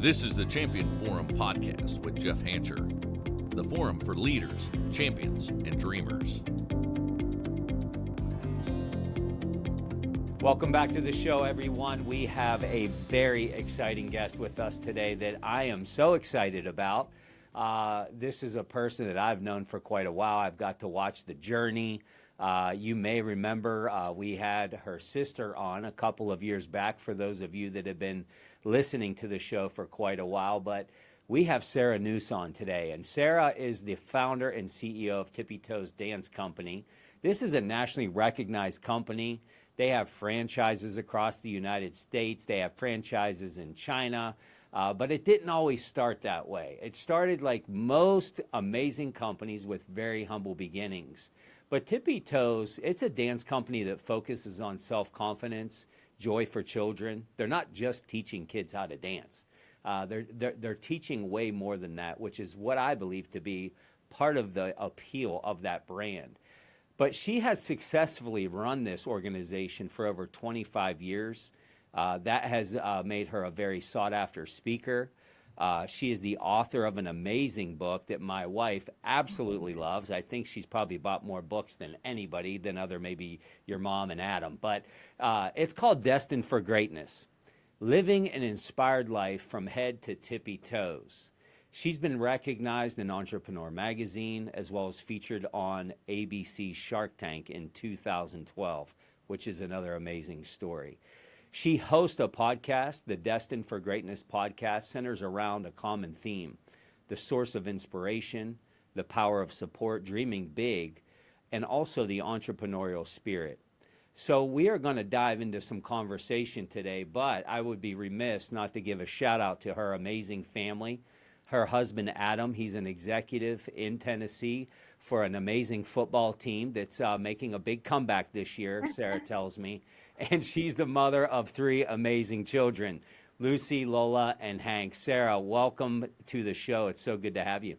This is the Champion Forum podcast with Jeff Hancher, the forum for leaders, champions, and dreamers. Welcome back to the show, everyone. We have a very exciting guest with us today that I am so excited about. This is a person that I've known for quite a while. I've got to watch the journey. You may remember we had her sister on a couple of years back, for those of you that have been listening to the show for quite a while. But we have Sarah Nuse on today, and Sarah is the founder and CEO of Tippi Toes Dance Company. This is a nationally recognized company. They have franchises across the United States. They have franchises in China. But it didn't always start that way. It started like most amazing companies with very humble beginnings. But Tippi Toes, it's a dance company that focuses on self-confidence, joy for children. They're not just teaching kids how to dance. They're teaching way more than that, which is what I believe to be part of the appeal of that brand. But she has successfully run this organization for over 25 years. That has made her a very sought-after speaker. She is the author of an amazing book that my wife absolutely loves. I think she's probably bought more books than anybody, than other maybe your mom and Adam. But it's called Destined for Greatness, Living an Inspired Life from Head to Tippy Toes. She's been recognized in Entrepreneur Magazine, as well as featured on ABC's Shark Tank in 2012, which is another amazing story. She hosts a podcast. The Destined for Greatness podcast centers around a common theme: the source of inspiration, the power of support, dreaming big, and also the entrepreneurial spirit. So we are going to dive into some conversation today, but I would be remiss not to give a shout out to her amazing family. Her husband, Adam, he's an executive in Tennessee for an amazing football team that's making a big comeback this year, Sarah tells me. And she's the mother of three amazing children, Lucy, Lola, and Hank. Sarah, welcome to the show. It's so good to have you.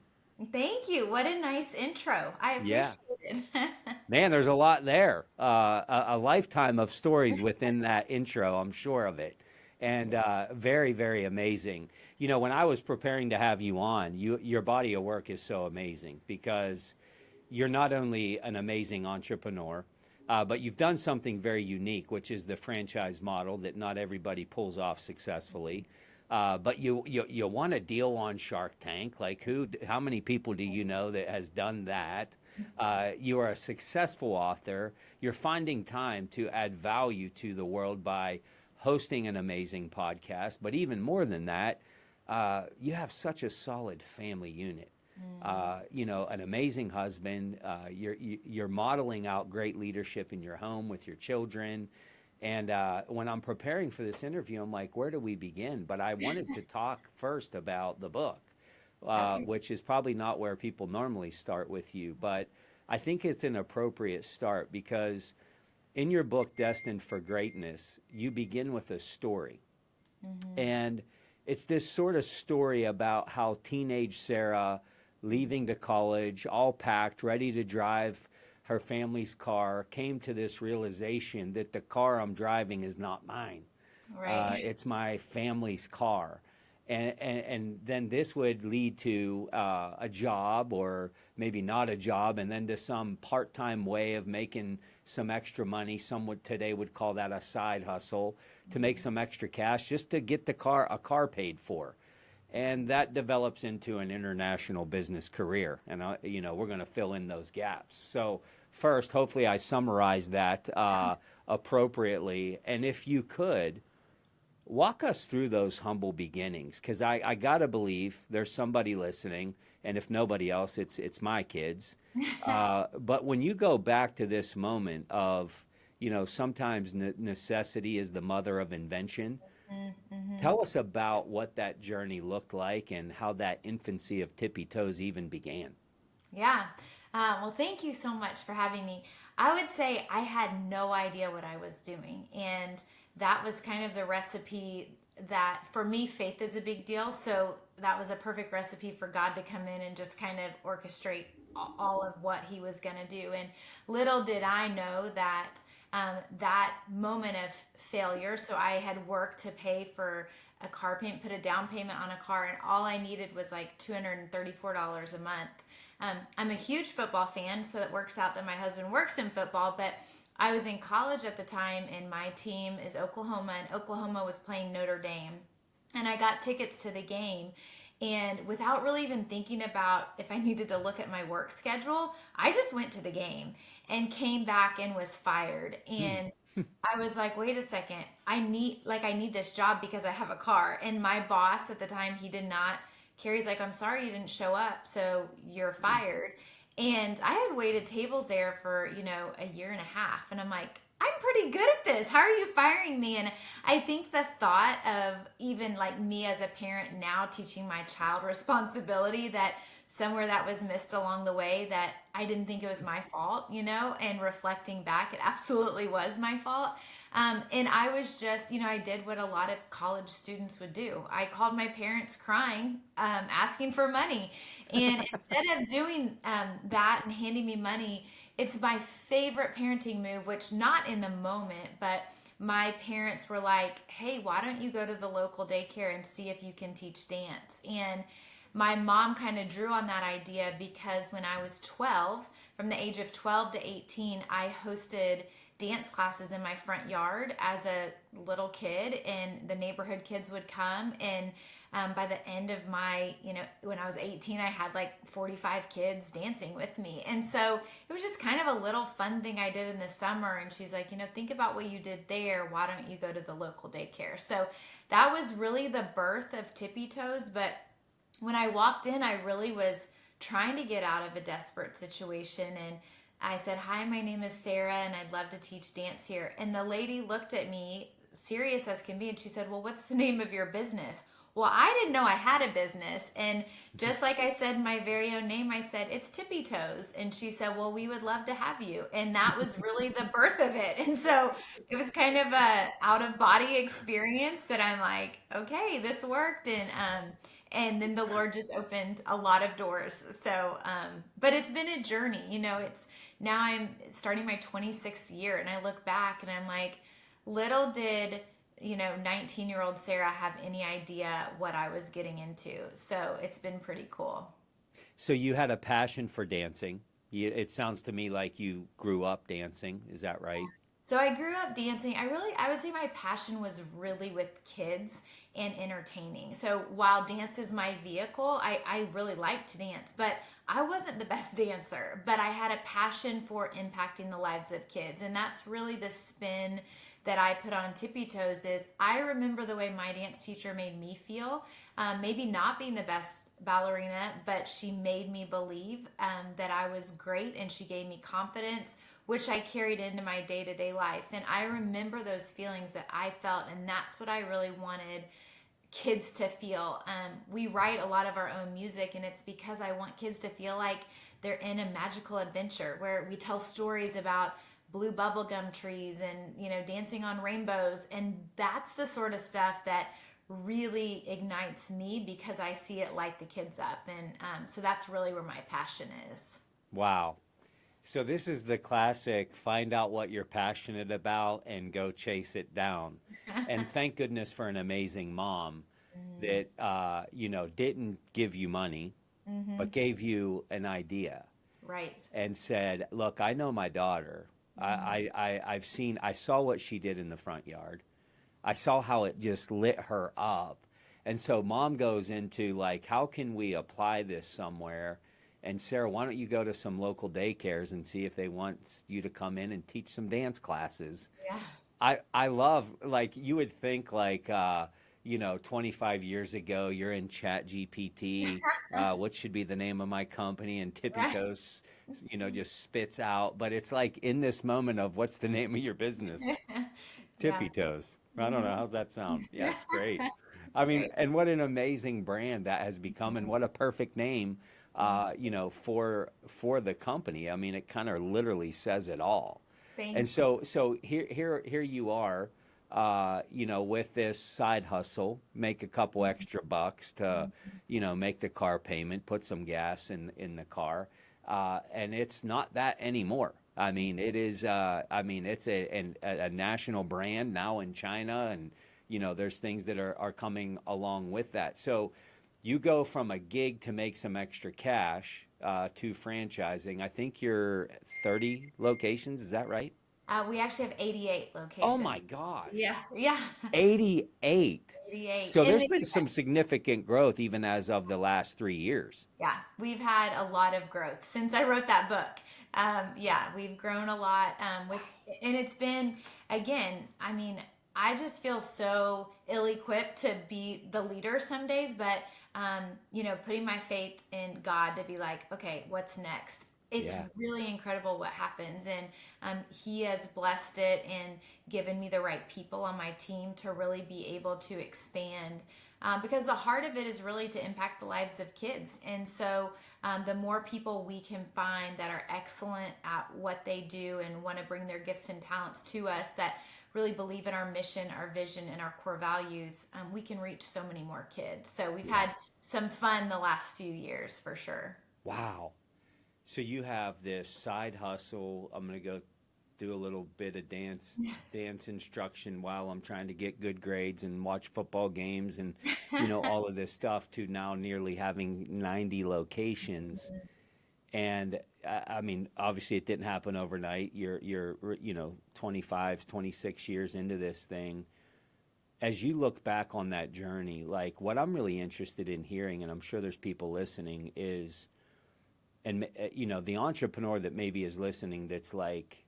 Thank you. What a nice intro. I Yeah. appreciate it. Man, there's a lot there. A lifetime of stories within that intro, I'm sure of it. And very, very amazing. You know, when I was preparing to have you on, your body of work is so amazing because you're not only an amazing entrepreneur, but you've done something very unique, which is the franchise model that not everybody pulls off successfully. But you won a deal on Shark Tank. Like how many people do you know that has done that? You are a successful author. You're finding time to add value to the world by hosting an amazing podcast. But even more than that, you have such a solid family unit. You know, an amazing husband. You're modeling out great leadership in your home with your children. And when I'm preparing for this interview, I'm like, where do we begin? But I wanted to talk first about the book, which is probably not where people normally start with you. But I think it's an appropriate start because in your book, Destined for Greatness, you begin with a story. And it's this sort of story about how teenage Sarah, leaving to college, all packed, ready to drive her family's car, came to this realization that the car I'm driving is not mine. Right. It's my family's car. And then this would lead to a job, or maybe not a job, and then to some part-time way of making some extra money. Some today would call that a side hustle, to make some extra cash just to get a car paid for. And that develops into an international business career. And, you know, we're going to fill in those gaps. So first, hopefully I summarized that appropriately. And if you could, walk us through those humble beginnings, because I got to believe there's somebody listening, and if nobody else, it's my kids. But when you go back to this moment of, you know, sometimes necessity is the mother of invention. Tell us about what that journey looked like and how that infancy of Tippy Toes even began. Yeah. Well, thank you so much for having me. I would say I had no idea what I was doing. And that was kind of the recipe that, for me, faith is a big deal. So that was a perfect recipe for God to come in and just kind of orchestrate all of what he was going to do. And little did I know that that moment of failure. So I had worked to pay for a car payment, put a down payment on a car, and all I needed was like $234 a month. I'm a huge football fan, so it works out that my husband works in football, but I was in college at the time, and my team is Oklahoma, and Oklahoma was playing Notre Dame. And I got tickets to the game. And without really even thinking about if I needed to look at my work schedule, I just went to the game and came back and was fired. And I was like, wait a second, I need this job because I have a car. And my boss at the time, he did not care. He's like, I'm sorry you didn't show up, so you're fired. And I had waited tables there for, a year and a half. And I'm like, I'm pretty good at this. How are you firing me? And I think the thought of even like me as a parent now teaching my child responsibility, that somewhere that was missed along the way, that I didn't think it was my fault, and reflecting back, it absolutely was my fault. And I was just, I did what a lot of college students would do. I called my parents crying, asking for money. And instead of doing that and handing me money, it's my favorite parenting move, which not in the moment, but my parents were like, hey, why don't you go to the local daycare and see if you can teach dance? And my mom kind of drew on that idea because when I was 12, from the age of 12 to 18, I hosted dance classes in my front yard as a little kid, and the neighborhood kids would come. And by the end of my, when I was 18, I had like 45 kids dancing with me. And so it was just kind of a little fun thing I did in the summer. And she's like, think about what you did there. Why don't you go to the local daycare? So that was really the birth of Tippi Toes. But when I walked in, I really was trying to get out of a desperate situation. And I said, hi, my name is Sarah, and I'd love to teach dance here. And the lady looked at me, serious as can be, and she said, well, what's the name of your business? Well, I didn't know I had a business. And just like I said my very own name, I said, it's Tippi Toes. And she said, well, we would love to have you. And that was really the birth of it. And so it was kind of a out of body experience that I'm like, okay, this worked. And then the Lord just opened a lot of doors. So, but it's been a journey, it's now I'm starting my 26th year, and I look back and I'm like, little did 19-year-old Sarah have any idea what I was getting into. So it's been pretty cool. So you had a passion for dancing. It sounds to me like you grew up dancing. Is that right? So I grew up dancing. I would say my passion was really with kids and entertaining. So while dance is my vehicle, I really like to dance, but I wasn't the best dancer, but I had a passion for impacting the lives of kids. And that's really the spin that I put on Tippi Toes. Is I remember the way my dance teacher made me feel, maybe not being the best ballerina, but she made me believe that I was great, and she gave me confidence, which I carried into my day-to-day life. And I remember those feelings that I felt, and that's what I really wanted kids to feel. We write a lot of our own music, and it's because I want kids to feel like they're in a magical adventure where we tell stories about blue bubblegum trees and dancing on rainbows. And that's the sort of stuff that really ignites me because I see it light the kids up. And so that's really where my passion is. Wow. So this is the classic find out what you're passionate about and go chase it down. And thank goodness for an amazing mom that didn't give you money, but gave you an idea. Right. And said, look, I know my daughter. I saw what she did in the front yard. I saw how it just lit her up. And so mom goes into like, how can we apply this somewhere? And Sarah, why don't you go to some local daycares and see if they want you to come in and teach some dance classes? Yeah. I love, like, you would think like, 25 years ago, you're in Chat GPT. What should be the name of my company? And Tippi Toes, just spits out. But it's like in this moment of what's the name of your business? Tippi Toes. I don't know. How's that sound? Yeah, it's great. I mean, Great. and what an amazing brand that has become, and what a perfect name, for the company. I mean, it kind of literally says it all. Thank And you. so here you are, with this side hustle, make a couple extra bucks to, make the car payment, put some gas in the car. and it's not that anymore. I mean, it is. I mean, it's a national brand now in China, and there's things that are coming along with that. So, you go from a gig to make some extra cash to franchising. I think you're 30 locations. Is that right? We actually have 88 Oh my locations. gosh, Yeah, yeah. 88. 88 So in there's the been some US. significant growth even as of the last 3 years. Yeah, we've had a lot of growth since I wrote that book. Yeah, we've grown a lot and it's been, again, I mean, I just feel so ill-equipped to be the leader some days, but putting my faith in God to be like, okay, what's next? It's Yeah. really incredible what happens, and He has blessed it and given me the right people on my team to really be able to expand. Because the heart of it is really to impact the lives of kids. And so, the more people we can find that are excellent at what they do and want to bring their gifts and talents to us, that really believe in our mission, our vision, and our core values, we can reach so many more kids. So, we've Yeah. had some fun the last few years for sure. Wow. So you have this side hustle. I'm going to go do a little bit of dance instruction while I'm trying to get good grades and watch football games and all of this stuff to now nearly having 90 locations. And I mean, obviously it didn't happen overnight. You're 25, 26 years into this thing. As you look back on that journey, like what I'm really interested in hearing, and I'm sure there's people listening, is and the entrepreneur that maybe is listening that's like,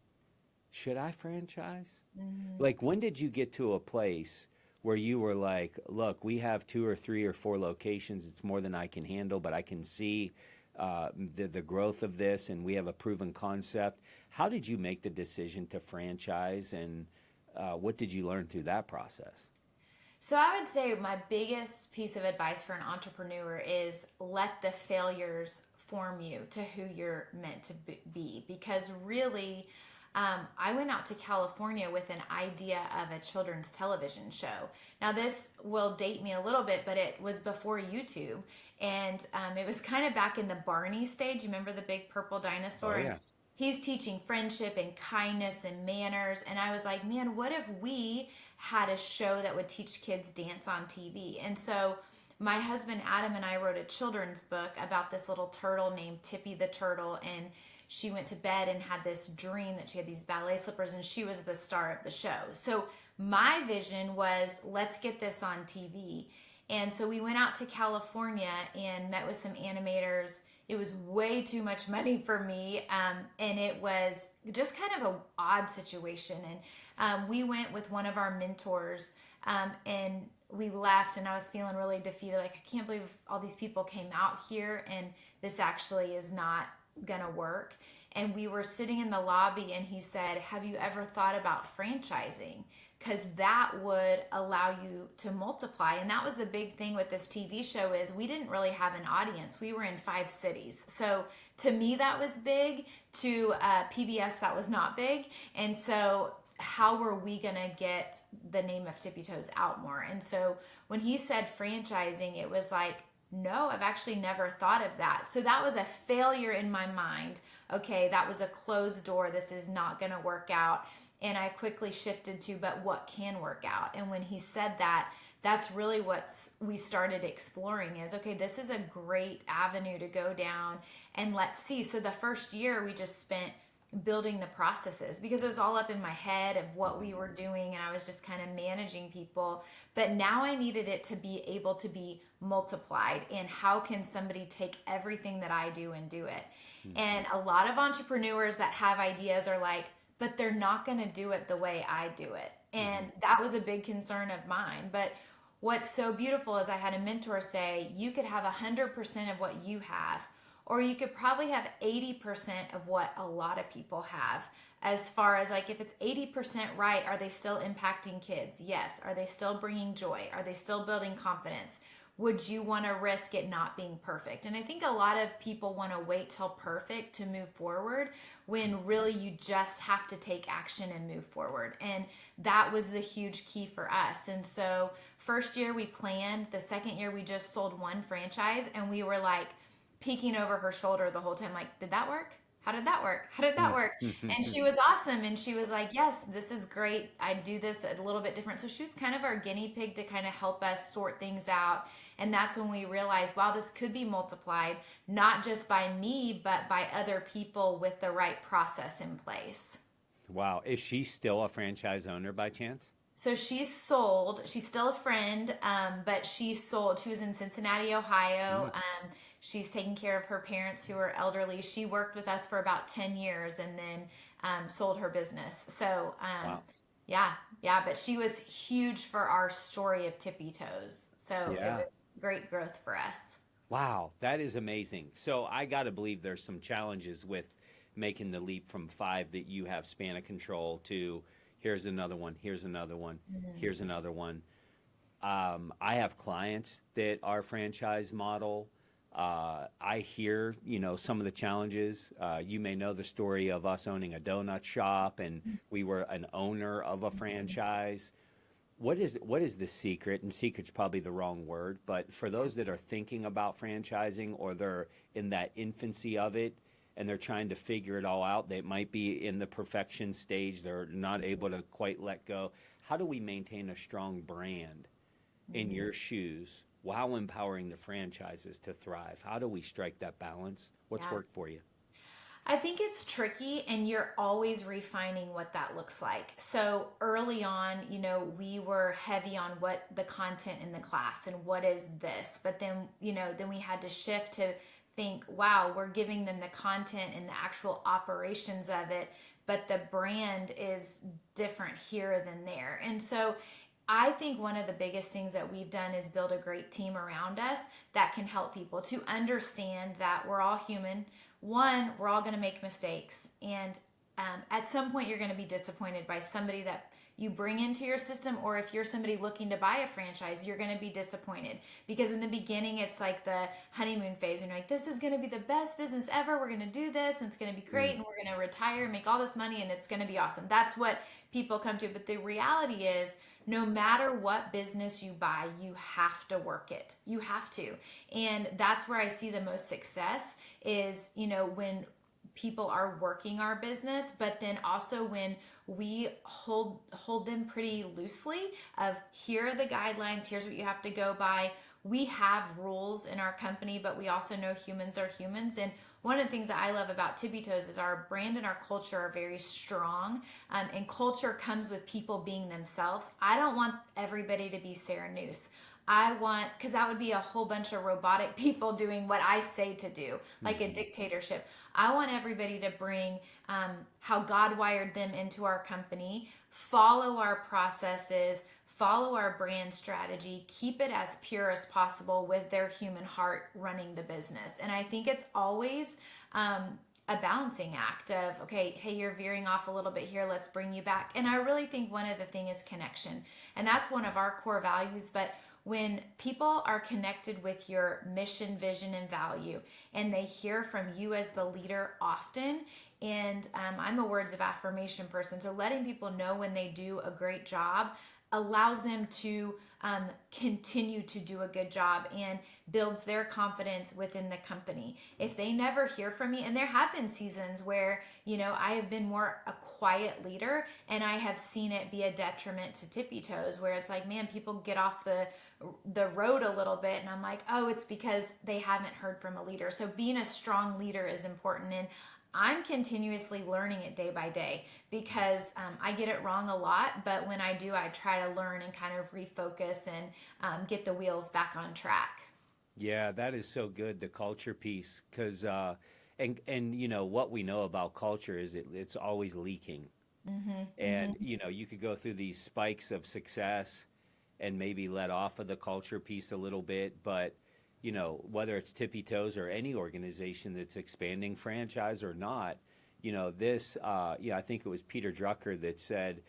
should I franchise? Mhm. Like, when did you get to a place where you were like, look, we have 2 or 3 or 4 locations, it's more than I can handle, but I can see the growth of this, and we have a proven concept. How did you make the decision to franchise, and what did you learn through that process? So I would say my biggest piece of advice for an entrepreneur is let the failures form you to who you're meant to be. Because really, I went out to California with an idea of a children's television show. Now, this will date me a little bit, but it was before YouTube. And it was kind of back in the Barney stage. You remember the big purple Oh dinosaur? And yeah. he's teaching friendship and kindness and manners. And I was like, man, what if we had a show that would teach kids dance on TV? And so my husband Adam and I wrote a children's book about this little turtle named Tippi the turtle, and she went to bed and had this dream that she had these ballet slippers and she was the star of the show. So my vision was, let's get this on TV. And so we went out to California and met with some animators. It was way too much money for me, and it was just kind of an odd situation. And we went with one of our mentors, and we left, and I was feeling really defeated. Like, I can't believe all these people came out here, and this actually is not gonna work. And we were sitting in the lobby, and he said, have you ever thought about franchising? Because that would allow you to multiply. And that was the big thing with this TV show, is we didn't really have an audience. We were in 5 cities. So to me, that was big. To PBS, that was not big. And so how were we going to get the name of Tippi Toes out more? And so when he said franchising, it was like, no, I've actually never thought of that. So that was a failure in my mind. Okay, that was a closed door. This is not going to work out. And I quickly shifted to, but what can work out? And when he said that, that's really what we started exploring, is, okay, this is a great avenue to go down, and let's see. So the first year we just spent building the processes, because it was all up in my head of what we were doing, and I was just kind of managing people. But now I needed it to be able to be multiplied, and how can somebody take everything that I do and do it? And a lot of entrepreneurs that have ideas are like, but they're not going to do it the way I do it. And that was a big concern of mine. But what's so beautiful is I had a mentor say, you could have 100% of what you have, or you could probably have 80% of what a lot of people have. As far as, like, if it's 80% right, are they still impacting kids? Yes. Are they still bringing joy? Are they still building confidence? Would you want to risk it not being perfect? And I think a lot of people want to wait till perfect to move forward, when really you just have to take action and move forward. And that was the huge key for us. And so first year we planned, the second year we just sold 1 franchise, and we were like, peeking over her shoulder the whole time, like, did that work? How did that work? How did that work? And she was awesome. And she was like, yes, this is great. I do this a little bit different. So she was kind of our guinea pig to kind of help us sort things out. And that's when we realized, wow, this could be multiplied, not just by me, but by other people with the right process in place. Wow. Is she still a franchise owner by chance? So she's sold. She's still a friend, but she sold. She was in Cincinnati, Ohio. She's taking care of her parents who are elderly. She worked with us for about 10 years and then sold her business. So, Wow. yeah, but she was huge for our story of Tippy Toes. So it Yeah. was great growth for us. Wow, that is amazing. So I got to believe there's some challenges with making the leap from five that you have span of control to here's another one, here's another one, here's another one. I have clients that are franchise model. I hear, some of the challenges. You may know the story of us owning a donut shop, and we were an owner of a franchise. What is the secret? And secret's probably the wrong word, but for those that are thinking about franchising or they're in that infancy of it and they're trying to figure it all out, they might be in the perfection stage, they're not able to quite let go. How do we maintain a strong brand in your shoes while empowering the franchises to thrive? How do we strike that balance? What's Yeah. worked for you? I think it's tricky and you're always refining what that looks like. So early on, we were heavy on what the content in the class and what is this. But then, then we had to shift to think, wow, we're giving them the content and the actual operations of it, but the brand is different here than there. And so I think one of the biggest things that we've done is build a great team around us that can help people to understand that we're all human. One, we're all going to make mistakes. And at some point, you're going to be disappointed by somebody that you bring into your system, or if you're somebody looking to buy a franchise, you're going to be disappointed because in the beginning, it's like the honeymoon phase. And you're like, this is going to be the best business ever. We're going to do this and it's going to be great. And we're going to retire and make all this money and it's going to be awesome. That's what people come to. But the reality is, no matter what business you buy, you have to work it. You have to. And that's where I see the most success is, when people are working our business, but then also when we hold them pretty loosely of here are the guidelines, here's what you have to go by. We have rules in our company, but we also know humans are humans. And one of the things that I love about Tippy Toes is our brand and our culture are very strong. And culture comes with people being themselves. I don't want everybody to be Sarah Nuse. Because that would be a whole bunch of robotic people doing what I say to do, like a dictatorship. I want everybody to bring how God wired them into our company, follow our processes, follow our brand strategy, keep it as pure as possible with their human heart running the business. And I think it's always a balancing act of, okay, hey, you're veering off a little bit here, let's bring you back. And I really think one of the things is connection. And that's one of our core values. But when people are connected with your mission, vision, and value, and they hear from you as the leader often, and I'm a words of affirmation person, so letting people know when they do a great job allows them to continue to do a good job and builds their confidence within the company. If they never hear from me, and there have been seasons where, I have been more a quiet leader and I have seen it be a detriment to Tippy Toes, where it's like, man, people get off the road a little bit and I'm like, oh, it's because they haven't heard from a leader. So being a strong leader is important. And I'm continuously learning it day by day because I get it wrong a lot, but when I do, I try to learn and kind of refocus and get the wheels back on track. Yeah, that is so good, the culture piece, because and what we know about culture is it's always leaking. And you could go through these spikes of success and maybe let off of the culture piece a little bit, but whether it's Tippy Toes or any organization that's expanding franchise or not, I think it was Peter Drucker that said,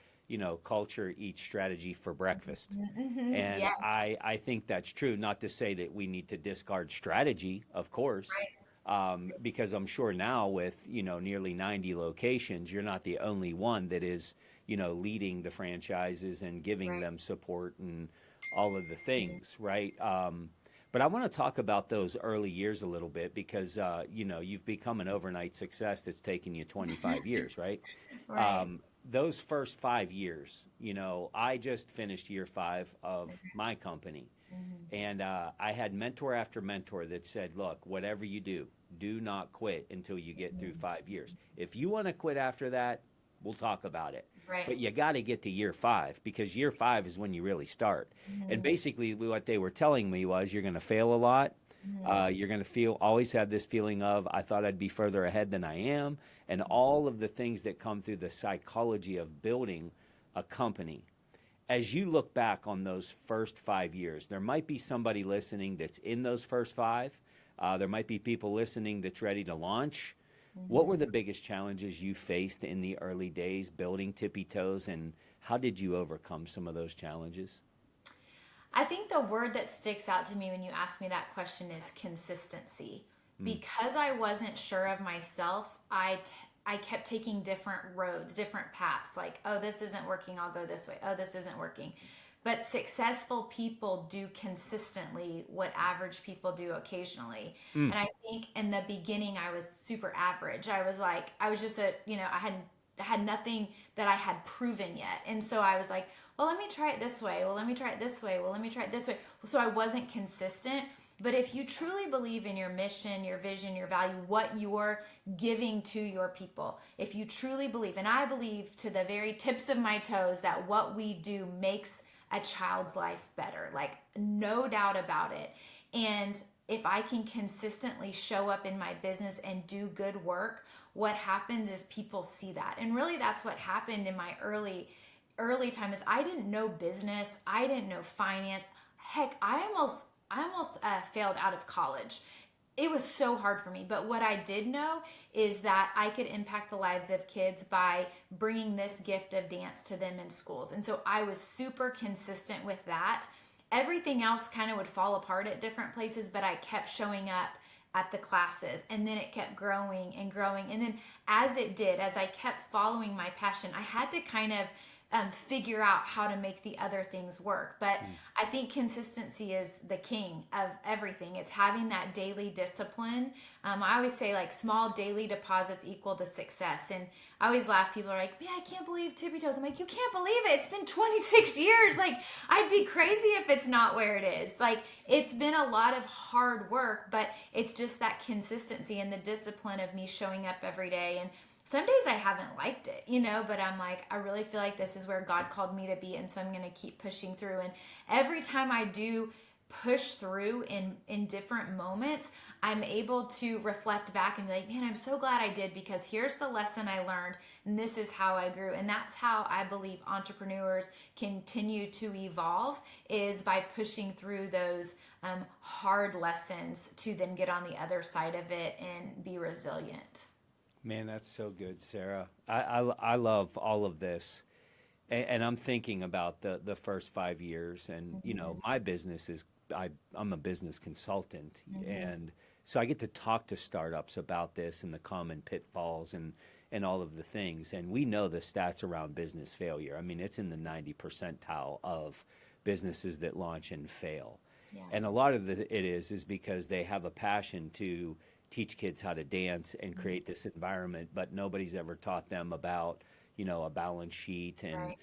culture eats strategy for breakfast. And Yes, I think that's true. Not to say that we need to discard strategy, of course, right. because I'm sure now with, nearly 90 locations, you're not the only one that is, leading the franchises and giving Right. them support and all of the things, right? But I want to talk about those early years a little bit because, you've become an overnight success that's taken you 25 years, right? Right. Those first 5 years, I just finished year 5 of my company. Mhm. And I had mentor after mentor that said, look, whatever you do not quit until you get through 5 years. If you want to quit after that, we'll talk about it. Right. But you got to get to year 5 because year 5 is when you really start. And Mhm. basically, what they were telling me was you're going to fail a lot. Mhm. You're going to always have this feeling of, I thought I'd be further ahead than I am. And all of the things that come through the psychology of building a company. As you look back on those first 5 years, there might be somebody listening that's in those first five. There might be people listening that's ready to launch. What were Mhm. the biggest challenges you faced in the early days building Tippy Toes, and how did you overcome some of those challenges? I think the word that sticks out to me when you ask me that question is consistency. Mm, Because I wasn't sure of myself, I kept taking different roads, different paths. Like, oh, this isn't working, I'll go this way. Oh, this isn't working. But successful people do consistently what average people do occasionally. mm, And I think in the beginning, I was super average. I was just I had nothing that I had proven yet. And so I was like, well, let me try it this way. Well, let me try it this way. Well, let me try it this way. So I wasn't consistent. But if you truly believe in your mission, your vision, your value, what you're giving to your people, if you truly believe, and I believe to the very tips of my toes that what we do makes a child's life better, like no doubt about it. And if I can consistently show up in my business and do good work, what happens is people see that. And really that's what happened in my early time is I didn't know business, I didn't know finance. Heck, I almost failed out of college. It was so hard for me. But what I did know is that I could impact the lives of kids by bringing this gift of dance to them in schools. And so I was super consistent with that. Everything else kind of would fall apart at different places, but I kept showing up at the classes, and then it kept growing and growing. And then as I kept following my passion, I had to kind of figure out how to make the other things work. But mm. I think consistency is the king of everything. It's having that daily discipline. I always say like small daily deposits equal the success. And I always laugh. People are like, man, I can't believe Tippy Toes. I'm like, you can't believe it. It's been 26 years. Like, I'd be crazy if it's not where it is. Like, it's been a lot of hard work, but it's just that consistency and the discipline of me showing up every day. And some days I haven't liked it, but I'm like, I really feel like this is where God called me to be. And so I'm going to keep pushing through. And every time I do push through in different moments, I'm able to reflect back and be like, man, I'm so glad I did, because here's the lesson I learned and this is how I grew. And that's how I believe entrepreneurs continue to evolve, is by pushing through those hard lessons to then get on the other side of it and be resilient. Man, that's so good, Sarah. I love all of this. And I'm thinking about the first 5 years. And, Mhm. my business is, I'm a business consultant. Mhm. And so I get to talk to startups about this and the common pitfalls and all of the things. And we know the stats around business failure. I mean, it's in the 90 percentile of businesses that launch and fail. Yeah. And a lot of it is because they have a passion to teach kids how to dance and Mhm. create this environment, but nobody's ever taught them about, a balance sheet and, Right.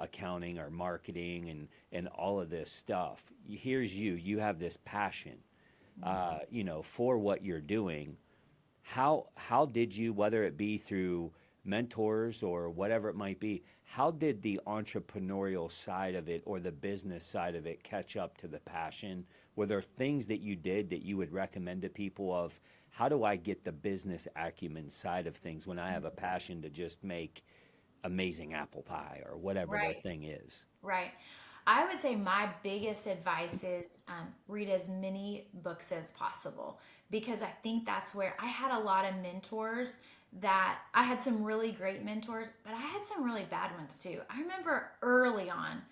accounting or marketing and all of this stuff. Here's you have this passion, for what you're doing. How did you, whether it be through mentors or whatever it might be, how did the entrepreneurial side of it or the business side of it catch up to the passion? Were there things that you did that you would recommend to people of, how do I get the business acumen side of things when I have a passion to just make amazing apple pie or whatever their Right. thing is? Right. I would say my biggest advice is read as many books as possible, because I think that's where I had a lot of mentors. That I had some really great mentors, but I had some really bad ones too. I remember early on,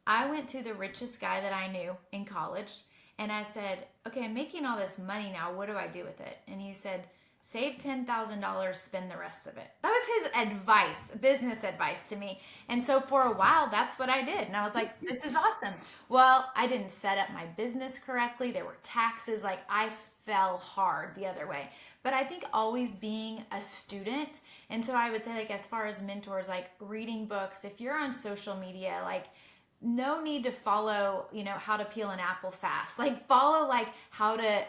I went to the richest guy that I knew in college and I said, okay, I'm making all this money now. What do I do with it? And he said, save $10,000, spend the rest of it. That was his advice, business advice to me. And so for a while, that's what I did. And I was like, this is awesome. Well, I didn't set up my business correctly. There were taxes. Like I fell hard the other way. But I think always being a student. And so I would say, like, as far as mentors, like reading books, if you're on social media, like, no need to follow, how to peel an apple fast. Like follow like how to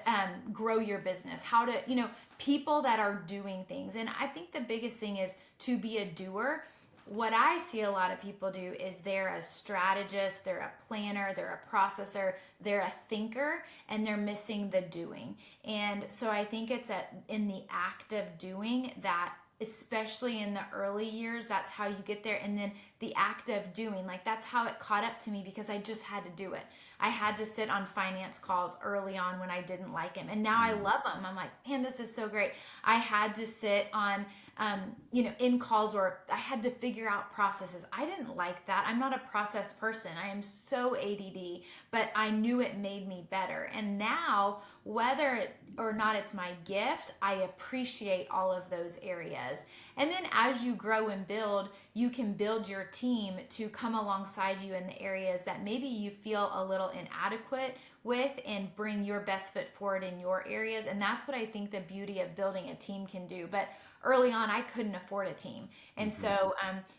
grow your business, how to, people that are doing things. And I think the biggest thing is to be a doer. What I see a lot of people do is they're a strategist, they're a planner, they're a processor, they're a thinker, and they're missing the doing. And so I think it's in the act of doing that, especially in the early years, that's how you get there. And then the act of doing, like that's how it caught up to me because I just had to do it. I had to sit on finance calls early on when I didn't like him. And now I love them. I'm like, man, this is so great. I had to sit on, in calls where I had to figure out processes. I didn't like that. I'm not a process person. I am so ADD, but I knew it made me better. And now, whether or not it's my gift, I appreciate all of those areas. And then as you grow and build, you can build your team to come alongside you in the areas that maybe you feel a little inadequate with and bring your best foot forward in your areas. And that's what I think the beauty of building a team can do. But early on, I couldn't afford a team. And so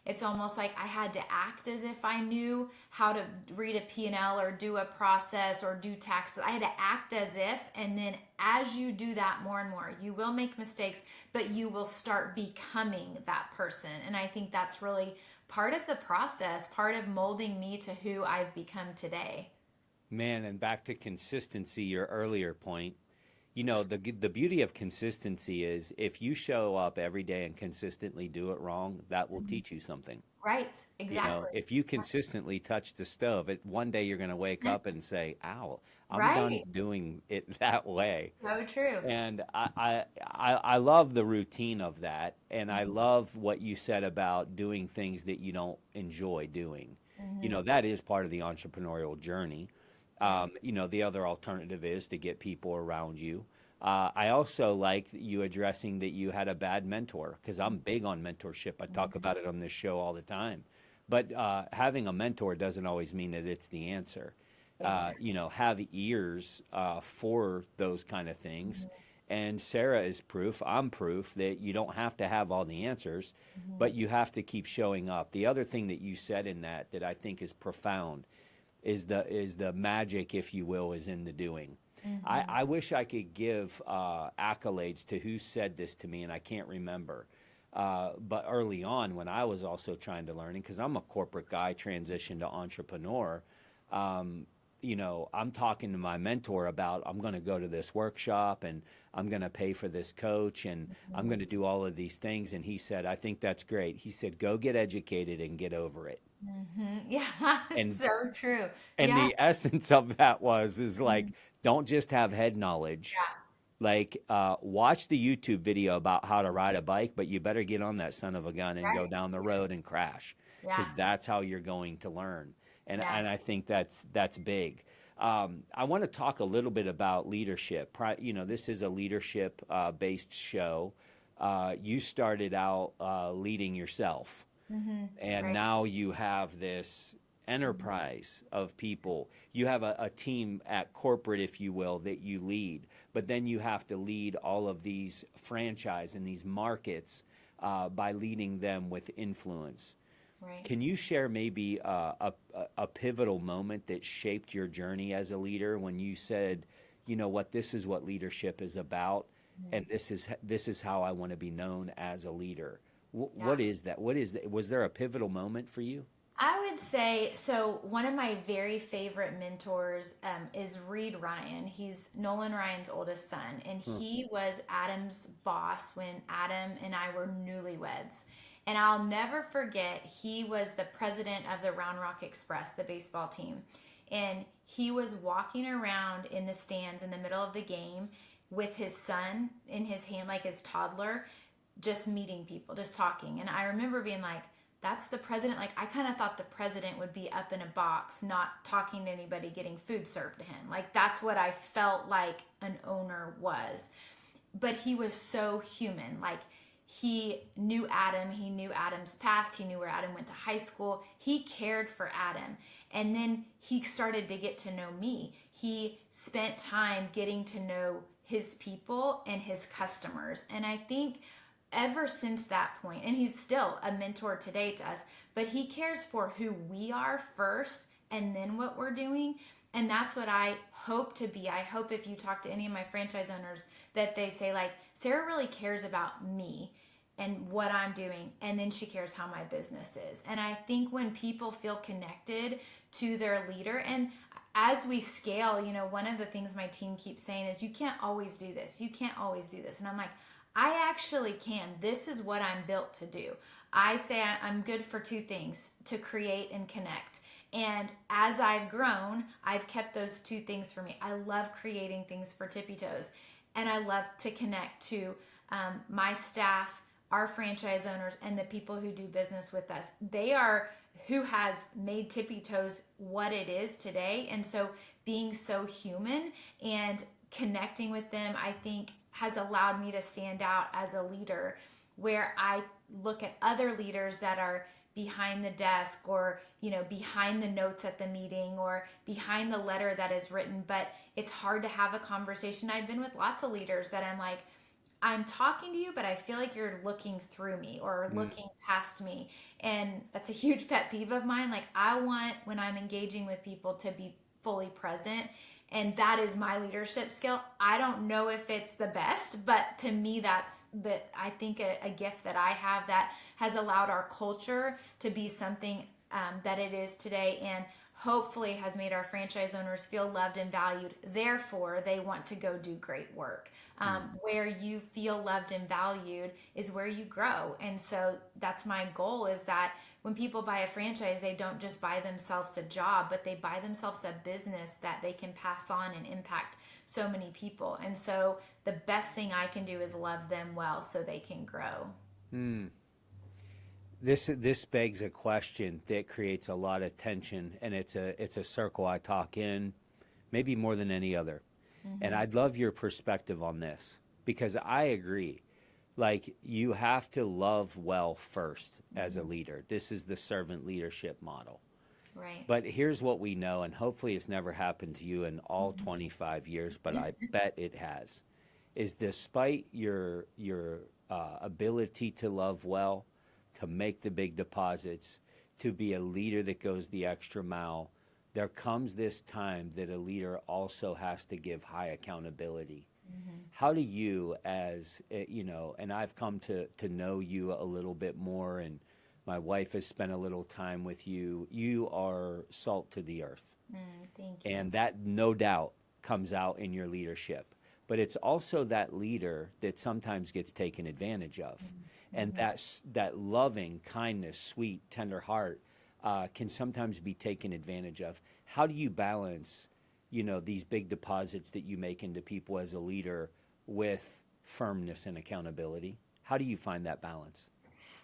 it's almost like I had to act as if I knew how to read a P&L or do a process or do taxes. I had to act as if, and then as you do that more and more, you will make mistakes, but you will start becoming that person. And I think that's really part of the process, part of molding me to who I've become today. Man, and back to consistency, your earlier point, the beauty of consistency is if you show up every day and consistently do it wrong, that will teach you something. Right, exactly. If you consistently touch the stove, one day you're going to wake up and say, ow, I'm done Right. doing it that way. So true. And I love the routine of that. And I love what you said about doing things that you don't enjoy doing. That is part of the entrepreneurial journey. The other alternative is to get people around you. I also like you addressing that you had a bad mentor because I'm big on mentorship. I talk about it on this show all the time. But having a mentor doesn't always mean that it's the answer. Have ears for those kind of things. And Sarah is proof, I'm proof that you don't have to have all the answers, but you have to keep showing up. The other thing that you said in that I think is profound is the magic, if you will, is in the doing. I wish I could give accolades to who said this to me, and I can't remember. But early on, when I was also trying to learn, because I'm a corporate guy, transitioned to entrepreneur, I'm talking to my mentor about I'm going to go to this workshop and I'm going to pay for this coach and I'm going to do all of these things. And he said, I think that's great. He said, go get educated and get over it. Yeah, And so true. and Yeah, the essence of that is like, don't just have head knowledge. yeah, Like, watch the YouTube video about how to ride a bike, but you better get on that son of a gun and go right. down the road and crash, Yeah, because that's how you're going to learn. And yeah. I think that's big. I want to talk a little bit about leadership. This is a leadership based show. You started out leading yourself, and Right. now you have this enterprise of people. You have a team at corporate, if you will, that you lead, but then you have to lead all of these franchise and these markets by leading them with influence. Right. Can you share maybe a pivotal moment that shaped your journey as a leader when you said, you know what, this is what leadership is about, and this is how I want to be known as a leader? What is that? Was there a pivotal moment for you? I would say so. One of my very favorite mentors is Reed Ryan. He's Nolan Ryan's oldest son, and he was Adam's boss when Adam and I were newlyweds. And I'll never forget, he was the president of the Round Rock Express, the baseball team. And he was walking around in the stands in the middle of the game with his son in his hand, like his toddler, just meeting people, just talking. And I remember being like, that's the president. Like, I kind of thought the president would be up in a box, not talking to anybody, getting food served to him. Like, that's what I felt like an owner was. but he was so human. Like, he knew Adam, he knew Adam's past, he knew where Adam went to high school, he cared for Adam. And then he started to get to know me. He spent time getting to know his people and his customers. And I think ever since that point, and he's still a mentor today to us, but he cares for who we are first and then what we're doing. And that's what I hope to be. I hope if you talk to any of my franchise owners that they say, like, Sarah really cares about me and what I'm doing, and then she cares how my business is. And I think when people feel connected to their leader, and as we scale, you know, one of the things my team keeps saying is, you can't always do this. You can't always do this. And I'm like, I actually can. This is what I'm built to do. I say I'm good for two things: to create and connect. And as I've grown, I've kept those two things for me. I love creating things for Tippi Toes, and I love to connect to my staff, our franchise owners, and the people who do business with us. They are who has made Tippi Toes what it is today. And so being so human and connecting with them, I think, has allowed me to stand out as a leader, where I look at other leaders that are behind the desk, or, you know, behind the notes at the meeting, or behind the letter that is written, but it's hard to have a conversation. I've been with lots of leaders that I'm like, I'm talking to you, but I feel like you're looking through me or looking past me. And that's a huge pet peeve of mine. Like, I want, when I'm engaging with people, to be fully present. And that is my leadership skill. I don't know if it's the best, but to me, that's I think a gift that I have that has allowed our culture to be something that it is today, and hopefully has made our franchise owners feel loved and valued. Therefore, they want to go do great work. Where you feel loved and valued is where you grow. And so that's my goal, is that when people buy a franchise, they don't just buy themselves a job, but they buy themselves a business that they can pass on and impact so many people. And so the best thing I can do is love them well so they can grow. This begs a question that creates a lot of tension, and it's a circle I talk in, maybe more than any other. And I'd love your perspective on this, because I agree. Like, you have to love well first as a leader. This is the servant leadership model. Right. But here's what we know, and hopefully it's never happened to you in all 25 years, but I bet it has, is despite your ability to love well, to make the big deposits, to be a leader that goes the extra mile, there comes this time that a leader also has to give high accountability. How do you, as you know, and I've come to know you a little bit more, and my wife has spent a little time with you. You are salt to the earth. Thank you. And that, no doubt, comes out in your leadership. But it's also that leader that sometimes gets taken advantage of. And that loving, kindness, sweet, tender heart can sometimes be taken advantage of. How do you balance, you know, these big deposits that you make into people as a leader with firmness and accountability? How do you find that balance?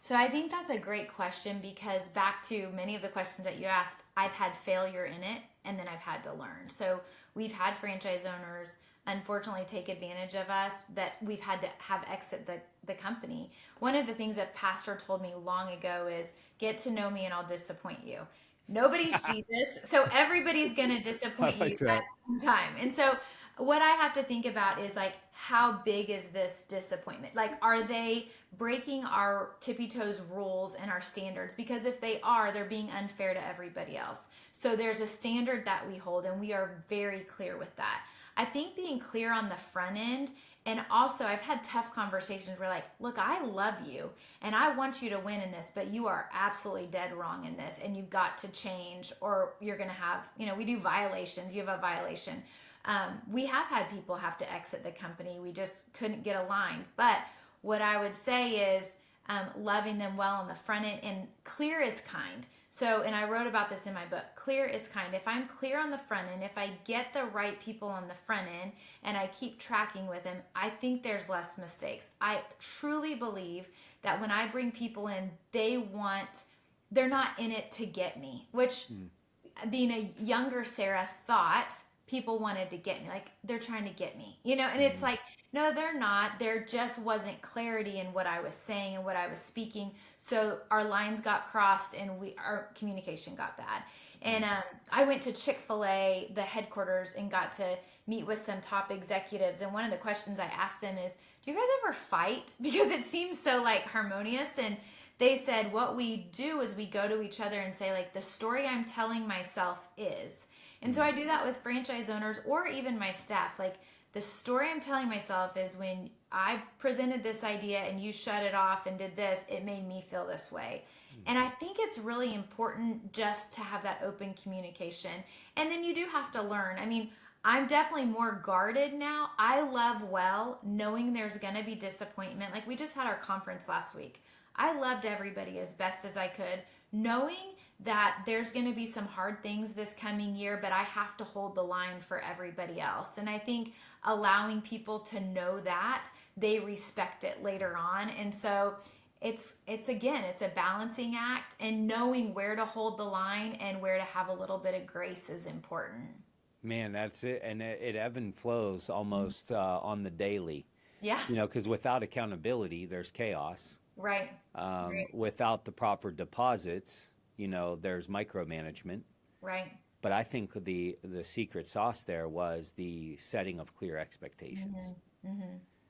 So I think that's a great question, because back to many of the questions that you asked, I've had failure in it, and then I've had to learn. So we've had franchise owners unfortunately take advantage of us, that we've had to have exit the company. One of the things that Pastor told me long ago is, get to know me and I'll disappoint you. Nobody's Jesus, so everybody's going to disappoint you at some time. And so what I have to think about is, like, how big is this disappointment? Like, are they breaking our Tippi Toes rules and our standards? Because if they are, they're being unfair to everybody else. So there's a standard that we hold, and we are very clear with that. I think being clear on the front end, and also I've had tough conversations where, like, look, I love you and I want you to win in this, but you are absolutely dead wrong in this, and you've got to change, or you're going to have, you know, we do violations. You have a violation. We have had people have to exit the company. We just couldn't get aligned. But what I would say is loving them well on the front end, and clear is kind. So, and I wrote about this in my book, clear is kind. If I'm clear on the front end, if I get the right people on the front end and I keep tracking with them, I think there's less mistakes. I truly believe that when I bring people in, they're not in it to get me, which being a younger Sarah thought people wanted to get me. Like, they're trying to get me, and it's like, no, they're not. There just wasn't clarity in what I was saying and what I was speaking. So our lines got crossed and our communication got bad. And I went to Chick-fil-A, the headquarters, and got to meet with some top executives. And one of the questions I asked them is, do you guys ever fight? Because it seems so like harmonious. And they said, what we do is we go to each other and say, like, the story I'm telling myself is. And so I do that with franchise owners or even my staff. Like, the story I'm telling myself is, when I presented this idea and you shut it off and did this, it made me feel this way. And I think it's really important just to have that open communication. And then you do have to learn. I mean, I'm definitely more guarded now. I love knowing there's going to be disappointment. Like, we just had our conference last week. I loved everybody as best as I could, knowing that there's going to be some hard things this coming year, but I have to hold the line for everybody else. And I think allowing people to know that, they respect it later on. And so it's a balancing act, and knowing where to hold the line and where to have a little bit of grace is important. Man, that's it. And it ebb and flows almost on the daily. Yeah. Because without accountability, there's chaos. Right. Right. Without the proper deposits, there's micromanagement. Right. But I think the secret sauce there was the setting of clear expectations.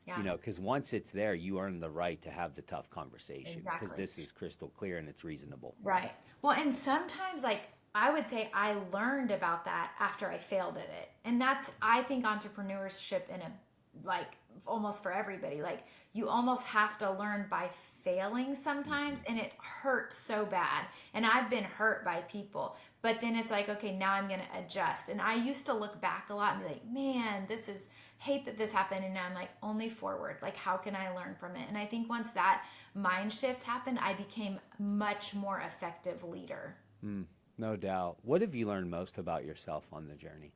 Yeah. Because once it's there, you earn the right to have the tough conversation, because this is crystal clear and it's reasonable. Right. Well, and sometimes, like, I would say I learned about that after I failed at it. And that's, I think, entrepreneurship almost for everybody. Like, you almost have to learn by failing sometimes, and it hurts so bad. And I've been hurt by people, but then it's like, okay, now I'm going to adjust. And I used to look back a lot and be like, man, hate that this happened. And now I'm like, only forward. Like, how can I learn from it? And I think once that mind shift happened, I became much more effective leader. No doubt. What have you learned most about yourself on the journey?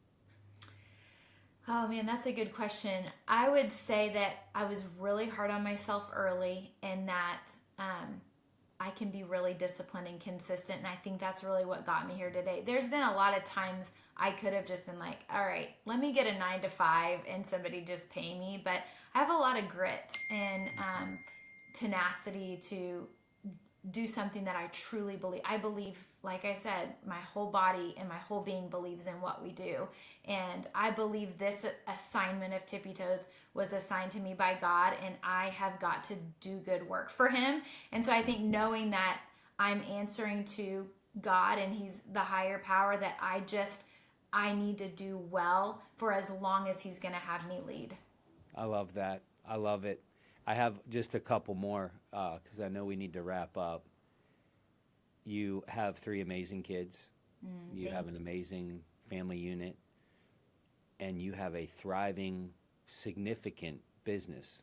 Oh man, that's a good question. I would say that I was really hard on myself early, and that I can be really disciplined and consistent. And I think that's really what got me here today. There's been a lot of times I could have just been like, all right, let me get a 9 to 5 and somebody just pay me. But I have a lot of grit and tenacity to do something that I truly believe. I believe, like I said, my whole body and my whole being believes in what we do. And I believe this assignment of Tippi Toes was assigned to me by God, and I have got to do good work for him. And so I think knowing that I'm answering to God and he's the higher power, that I need to do well for as long as he's going to have me lead. I love that. I love it. I have just a couple more because I know we need to wrap up. You have 3 amazing kids. You have an amazing family unit, and you have a thriving, significant business.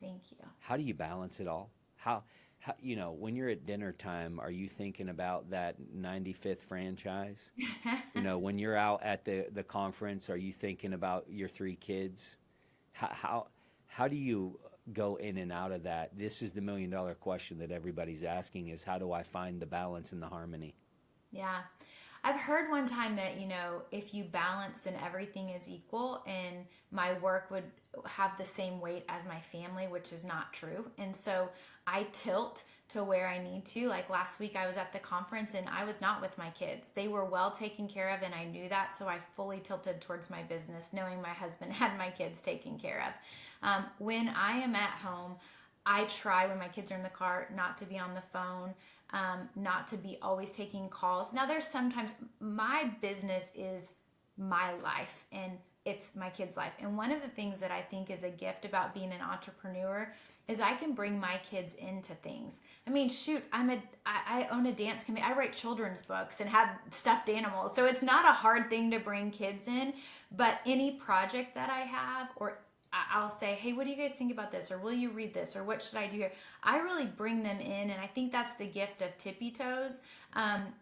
Thank you. How do you balance it all? How when you're at dinner time, are you thinking about that 95th franchise? When you're out at the conference, are you thinking about your 3 kids? How do you go in and out of that? This is the $1 million question that everybody's asking, is how do I find the balance and the harmony? Yeah. I've heard one time that, if you balance, then everything is equal, and my work would have the same weight as my family, which is not true. And so I tilt to where I need to. Like last week I was at the conference and I was not with my kids. They were well taken care of, and I knew that. So I fully tilted towards my business, knowing my husband had my kids taken care of. When I am at home, I try, when my kids are in the car, not to be on the phone, not to be always taking calls. Now there's sometimes, my business is my life and it's my kids' life. And one of the things that I think is a gift about being an entrepreneur is I can bring my kids into things. I mean, shoot, I own a dance company. I write children's books and have stuffed animals. So it's not a hard thing to bring kids in, but any project that I have, or I'll say, hey, what do you guys think about this? Or will you read this? Or what should I do here? I really bring them in. And I think that's the gift of Tippi Toes.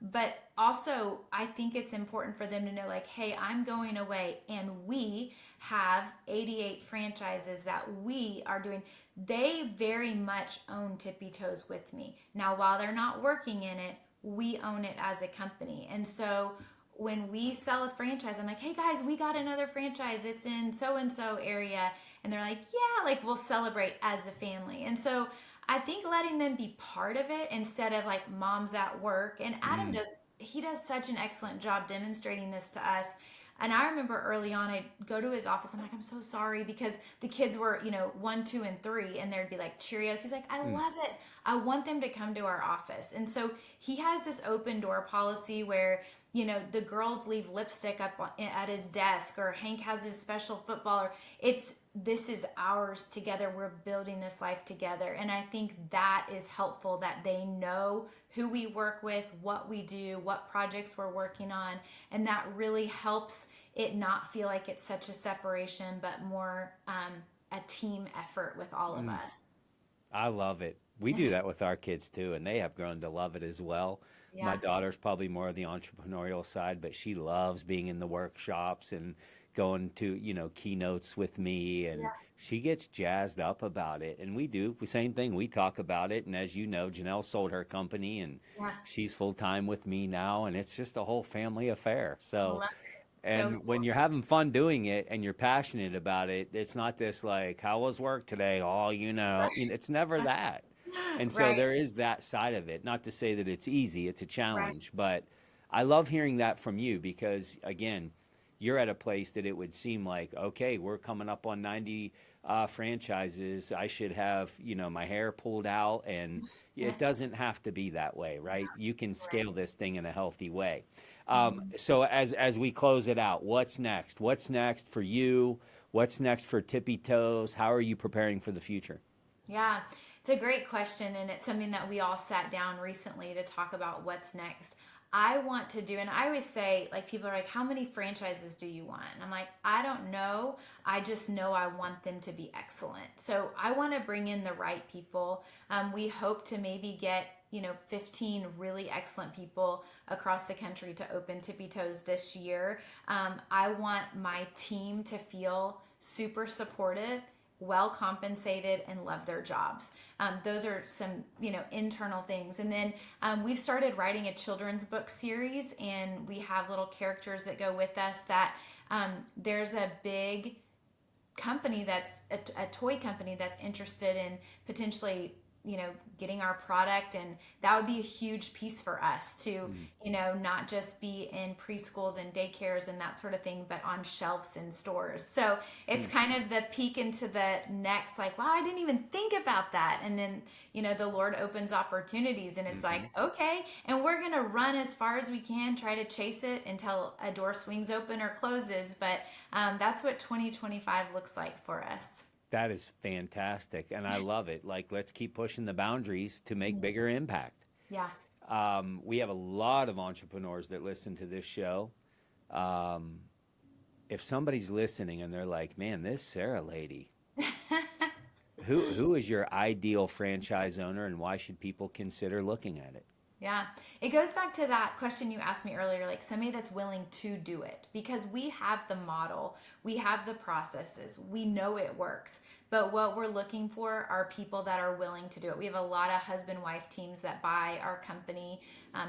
But also, I think it's important for them to know, like, hey, I'm going away and we have 88 franchises that we are doing. They very much own Tippi Toes with me. Now, while they're not working in it, we own it as a company. And so when we sell a franchise, I'm like, hey guys, we got another franchise. It's in so and so area. And they're like, yeah, like we'll celebrate as a family. And so I think letting them be part of it instead of like mom's at work. And Adam he does such an excellent job demonstrating this to us. And I remember early on, I'd go to his office. I'm like, I'm so sorry because the kids were, 1, 2, and 3, and there'd be like Cheerios. He's like, I love it. I want them to come to our office. And so he has this open door policy where, the girls leave lipstick up at his desk, or Hank has his special football, or this is ours together. We're building this life together. And I think that is helpful, that they know who we work with, what we do, what projects we're working on. And that really helps it not feel like it's such a separation, but more a team effort with all of us. I love it. We do that with our kids too, and they have grown to love it as well. My Yeah. daughter's probably more of the entrepreneurial side, but she loves being in the workshops and going to, keynotes with me, and Yeah. she gets jazzed up about it. And we do the same thing. We talk about it. And as you know, Janelle sold her company and Yeah. she's full time with me now, and it's just a whole family affair. So, Love it. So and when cool. you're having fun doing it and you're passionate about it, it's not this like, how was work today? Oh, it's never that. And so Right. there is that side of it. Not to say that it's easy, it's a Right. challenge, but I love hearing that from you because, again, you're at a place that it would seem like, okay, we're coming up on 90 franchises. I should have, my hair pulled out, and it doesn't have to be that way, right? You can Right. scale this thing in a healthy way. Mhm. So as we close it out, what's next? What's next for you? What's next for Tippy Toes? How are you preparing for the future? Yeah, it's a great question, and it's something that we all sat down recently to talk about what's next. I want to do, and I always say, like, people are like, how many franchises do you want? And I'm like, I don't know. I just know I want them to be excellent. So I want to bring in the right people. We hope to maybe get, 15 really excellent people across the country to open Tippy Toes this year. I want my team to feel super supportive, well compensated, and love their jobs. Those are some, internal things. And then we've started writing a children's book series, and we have little characters that go with us. That there's a big company that's a toy company that's interested in potentially, getting our product, and that would be a huge piece for us to, not just be in preschools and daycares and that sort of thing, but on shelves in stores. So it's kind of the peek into the next, like, wow, I didn't even think about that. And then, the Lord opens opportunities, and it's like, Mm-hmm. okay, and we're going to run as far as we can, try to chase it until a door swings open or closes. But that's what 2025 looks like for us. That is fantastic, and I love it. Like, let's keep pushing the boundaries to make bigger impact. Yeah. We have a lot of entrepreneurs that listen to this show. Um, if somebody's listening and they're like, "Man, this Sarah lady, who is your ideal franchise owner, and why should people consider looking at it?" Yeah, it goes back to that question you asked me earlier, like somebody that's willing to do it, because we have the model, we have the processes, we know it works. But what we're looking for are people that are willing to do it. We have a lot of husband-wife teams that buy our company.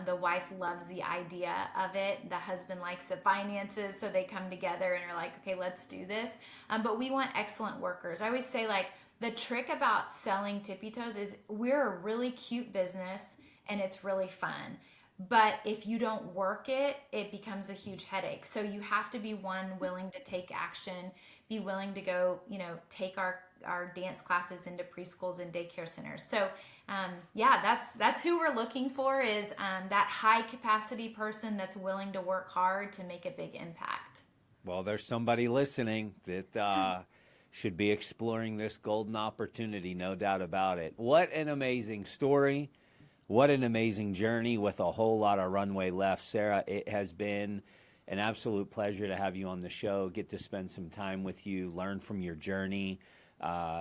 The wife loves the idea of it. The husband likes the finances, so they come together and are like, okay, let's do this. But we want excellent workers. I always say, like, the trick about selling Tippy Toes is we're a really cute business and it's really fun. But if you don't work it, it becomes a huge headache. So you have to be one willing to take action, be willing to go, take our dance classes into preschools and daycare centers. So yeah, that's who we're looking for, is that high capacity person that's willing to work hard to make a big impact. Well, there's somebody listening that should be exploring this golden opportunity, no doubt about it. What an amazing story. What an amazing journey with a whole lot of runway left. Sarah, it has been an absolute pleasure to have you on the show, get to spend some time with you, learn from your journey.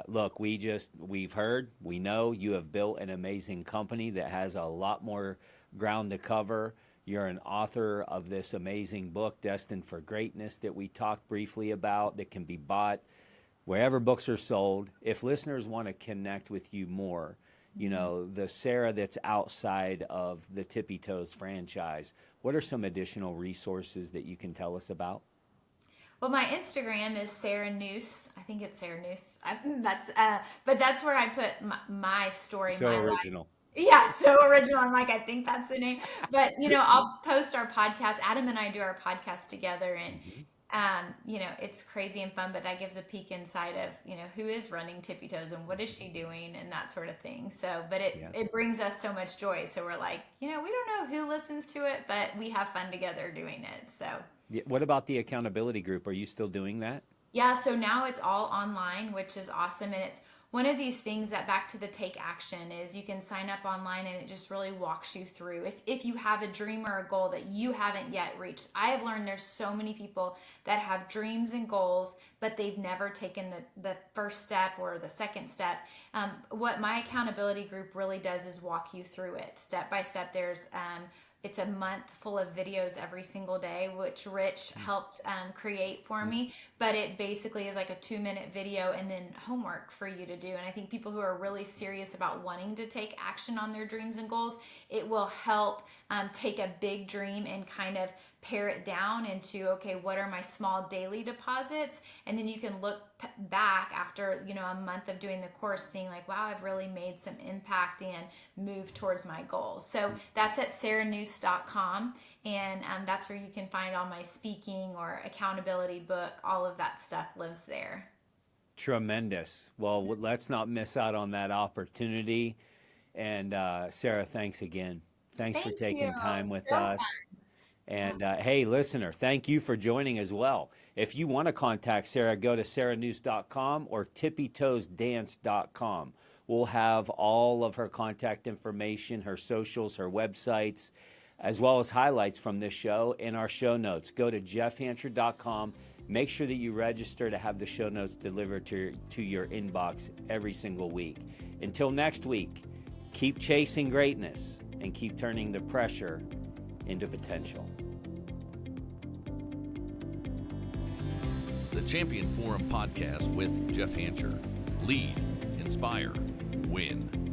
Look, we've heard, we know you have built an amazing company that has a lot more ground to cover. You're an author of this amazing book, Destined for Greatness, that we talked briefly about, that can be bought wherever books are sold. If listeners want to connect with you more, you know, the Sarah that's outside of the Tippi Toes franchise. What are some additional resources that you can tell us about? Well, my Instagram is Sarah Nuse. I think it's Sarah Nuse. But that's where I put my story, So my life. original. Yeah, so original. I'm like, I think that's the name. But I'll post our podcast. Adam and I do our podcast together, and Mhm. it's crazy and fun. But that gives a peek inside of who is running Tippy Toes and what is she doing and that sort of thing. So, but it Yeah. it brings us so much joy. So we're like, we don't know who listens to it, but we have fun together doing it. So. Yeah, what about the accountability group? Are you still doing that? Yeah, so now it's all online, which is awesome. And it's one of these things that back to the take action is you can sign up online and it just really walks you through. If you have a dream or a goal that you haven't yet reached, I have learned there's so many people that have dreams and goals, but they've never taken the first step or the second step. What my accountability group really does is walk you through it step by step. It's a month full of videos every single day, which Rich helped create for me. But it basically is like a 2-minute video and then homework for you to do. And I think people who are really serious about wanting to take action on their dreams and goals, it will help take a big dream and kind of pare it down into, okay, what are my small daily deposits? And then you can look back after, a month of doing the course, seeing like, wow, I've really made some impact and moved towards my goals. So that's at sarahnuse.com. And that's where you can find all my speaking or accountability book. All of that stuff lives there. Tremendous. Well, let's not miss out on that opportunity. And Sarah, thanks again. Thanks for Thank taking you. time with So us. And hey, listener, thank you for joining as well. If you want to contact Sarah, go to sarahnuse.com or tippytoesdance.com. We'll have all of her contact information, her socials, her websites, as well as highlights from this show in our show notes. Go to jeffhancher.com. Make sure that you register to have the show notes delivered to your inbox every single week. Until next week, keep chasing greatness and keep turning the pressure into potential. The Champion Forum podcast with Jeff Hancher. Lead, inspire, win.